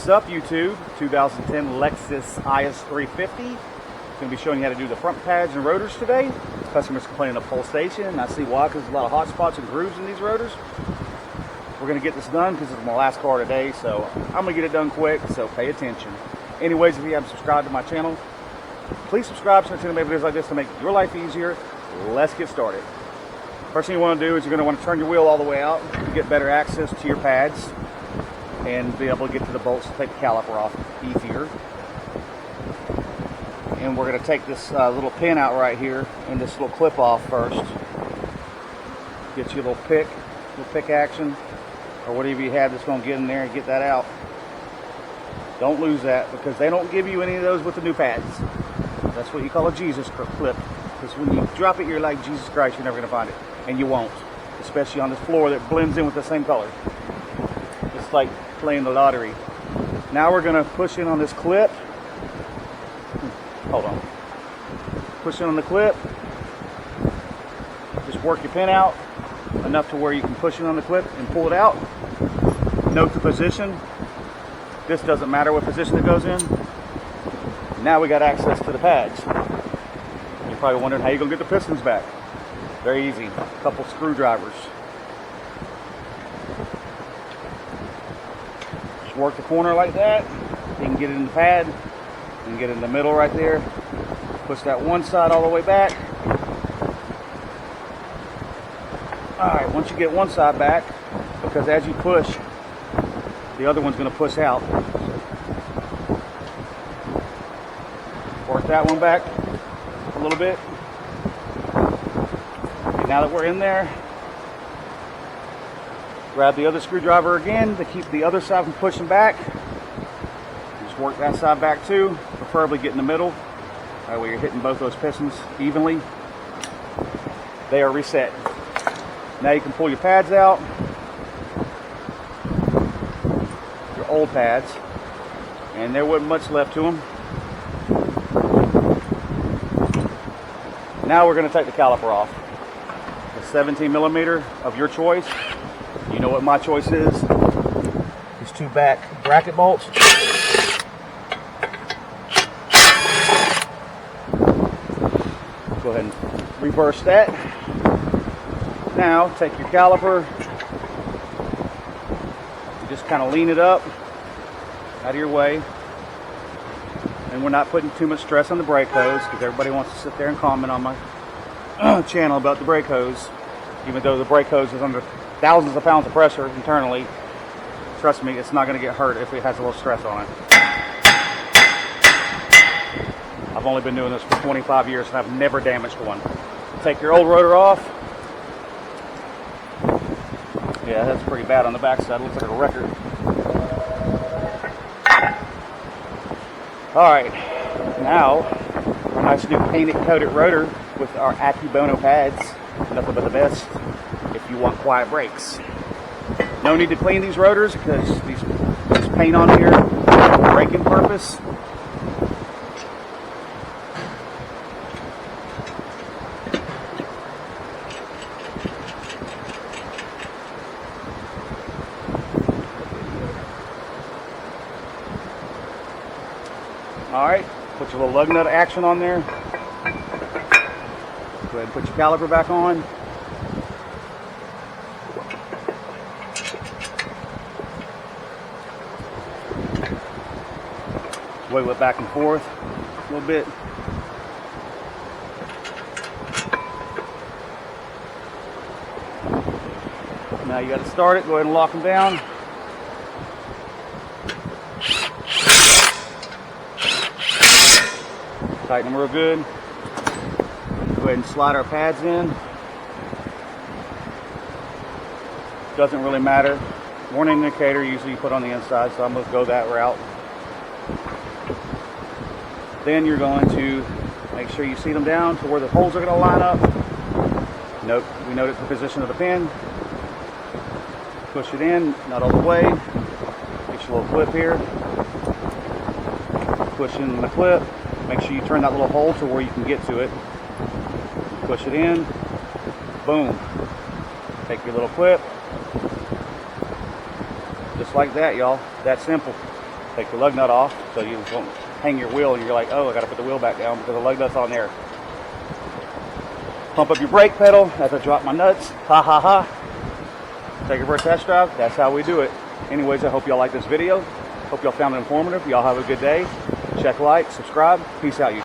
What's up, YouTube? 2010 Lexus IS 350. Going to be showing you how to do the front pads and rotors today. Customers complaining of pulsation, and I see why, because there's a lot of hot spots and grooves in these rotors. We're going to get this done because it's my last car today, so I'm going to get it done quick, so pay attention. Anyways, if you haven't subscribed to my channel, please subscribe so I can make videos like this to make your life easier. Let's get started. First thing you want to do is you're going to want to turn your wheel all the way out to get better access to your pads and be able to get to the bolts to take the caliper off easier. And we're going to take this little pin out right here and this little clip off first. Get you a little pick action, or whatever you have that's going to get in there and get that out. Don't lose that, because they don't give you any of those with the new pads. That's what you call a Jesus clip, because when you drop it, you're like, Jesus Christ, you're never going to find it. And you won't, especially on this floor that blends in with the same color. It's like playing the lottery. Now we're going to push in on this clip. Hold on. Push in on the clip. Just work your pin out enough to where you can push in on the clip and pull it out. Note the position. This doesn't matter what position it goes in. Now we got access to the pads. You're probably wondering how you're going to get the pistons back. Very easy. A couple screwdrivers. Just work the corner like that. You can get it in the pad. You can get it in the middle right there. Push that one side all the way back. Alright, once you get one side back, because as you push, the other one's going to push out. Work that one back a little bit. Okay, now that we're in there, grab the other screwdriver again to keep the other side from pushing back. Just work that side back too, preferably get in the middle. That way you're hitting both those pistons evenly. They are reset. Now you can pull your pads out. Your old pads. And there wasn't much left to them. Now we're going to take the caliper off. The 17 millimeter of your choice. You know what my choice is. These two back bracket bolts. Go ahead and reverse that. Now take your caliper. You just kind of lean it up out of your way. And we're not putting too much stress on the brake hose, because everybody wants to sit there and comment on my channel about the brake hose. Even though the brake hose is under thousands of pounds of pressure internally, trust me, it's not going to get hurt if it has a little stress on it. I've only been doing this for 25 years and I've never damaged one. Take your old rotor off. Yeah, that's pretty bad on the backside. Looks like a record. Alright, now a nice new painted coated rotor with our Accubono pads. Nothing but the best if you want quiet brakes. No need to clean these rotors because this paint on here for braking purpose. Alright, put your little lug nut action on there. Go ahead and put your caliper back on. Wiggle it back and forth a little bit. Now you got to start it. Go ahead and lock them down. Tighten them real good. Go ahead and slide our pads in. Doesn't really matter. Warning indicator usually you put on the inside, so I'm going to go that route. Then you're going to make sure you seat them down to where the holes are going to line up. Note, we noted the position of the pin. Push it in, not all the way. Get your little clip here. Push in the clip. Make sure you turn that little hole to where you can get to it. Push it in. Boom. Take your little clip. Just like that, y'all. That simple. Take the lug nut off so you won't hang your wheel and you're like, oh, I got to put the wheel back down because the lug nut's on there. Pump up your brake pedal as I drop my nuts. Ha ha ha. Take it for a test drive. That's how we do it. Anyways, I hope y'all like this video. Hope y'all found it informative. Y'all have a good day. Check like, subscribe. Peace out, you.